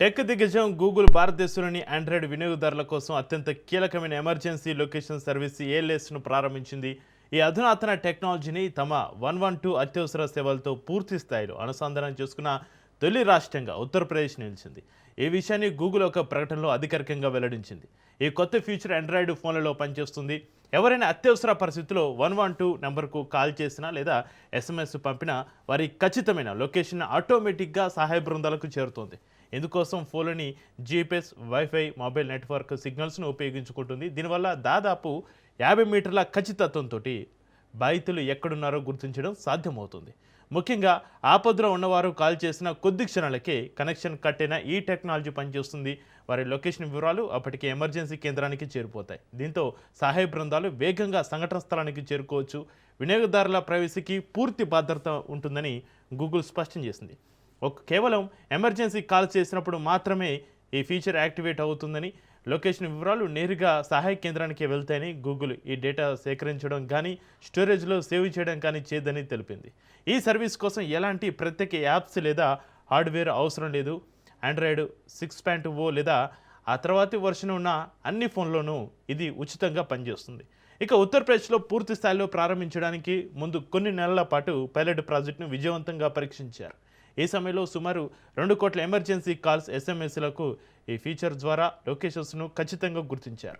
Tech దిగ్గజం Google భారతదేశంలోని Android వినియోగదారుల కోసం అత్యంత కీలకమైన ఎమర్జెన్సీ లొకేషన్ సర్వీస్ ఏఎల్ఎస్ను ప్రారంభించింది. ఈ అధునాతన టెక్నాలజీని తమ 112 అత్యవసర సేవలతో పూర్తి స్థాయిలో అనుసంధానం చేసుకున్న తొలి రాష్ట్రంగా ఉత్తరప్రదేశ్ నిలిచింది. ఈ విషయాన్ని గూగుల్ ఒక ప్రకటనలో అధికారికంగా వెల్లడించింది. ఈ కొత్త ఫీచర్ ఆండ్రాయిడ్ ఫోన్లలో పనిచేస్తుంది. ఎవరైనా అత్యవసర పరిస్థితుల్లో 112 నెంబర్కు కాల్ చేసినా లేదా ఎస్ఎంఎస్ పంపినా వారి ఖచ్చితమైన లొకేషన్ ఆటోమేటిక్గా సహాయ బృందాలకు చేరుతుంది. ఇందుకోసం ఫోన్లోని జీపీఎస్, వైఫై, మొబైల్ నెట్వర్క్ సిగ్నల్స్ను ఉపయోగించుకుంటుంది. దీనివల్ల దాదాపు 50 మీటర్ల ఖచ్చితత్వంతో బాధితులు ఎక్కడున్నారో గుర్తించడం సాధ్యమవుతుంది. ముఖ్యంగా ఆపదలో ఉన్నవారు కాల్ చేసిన కొద్ది క్షణాలకే కనెక్షన్ కట్ అయిన ఈ టెక్నాలజీ పనిచేస్తుంది. వారి లొకేషన్ వివరాలు అప్పటికే ఎమర్జెన్సీ కేంద్రానికి చేరిపోతాయి. దీంతో సహాయ బృందాలు వేగంగా సంఘటన స్థలానికి చేరుకోవచ్చు. వినియోగదారుల ప్రైవసీకి పూర్తి భద్రత ఉంటుందని గూగుల్ స్పష్టం చేసింది. కేవలం ఎమర్జెన్సీ కాల్ చేసినప్పుడు మాత్రమే ఈ ఫీచర్ యాక్టివేట్ అవుతుందని, లొకేషన్ వివరాలు నేరుగా సహాయ కేంద్రానికి వెళ్తాయని గూగుల్ ఈ డేటా సేకరించడం కానీ స్టోరేజ్లో సేవ్ చేయడం కానీ చేయదని తెలిపింది. ఈ సర్వీస్ కోసం ఎలాంటి ప్రత్యేక యాప్స్ లేదా హార్డ్వేర్ అవసరం లేదు. ఆండ్రాయిడ్ 6.0 లేదా ఆ తర్వాతి వర్షన్ ఉన్న అన్ని ఫోన్లోనూ ఇది ఉచితంగా పనిచేస్తుంది. ఇక ఉత్తరప్రదేశ్లో పూర్తి స్థాయిలో ప్రారంభించడానికి ముందు కొన్ని నెలల పాటు పైలట్ ప్రాజెక్టును విజయవంతంగా పరీక్షించారు. ఈ సమయంలో సుమారు 2 కోట్ల ఎమర్జెన్సీ కాల్స్, ఎస్ఎంఎస్లకు ఈ ఫీచర్ ద్వారా లొకేషన్స్ను ఖచ్చితంగా గుర్తించారు.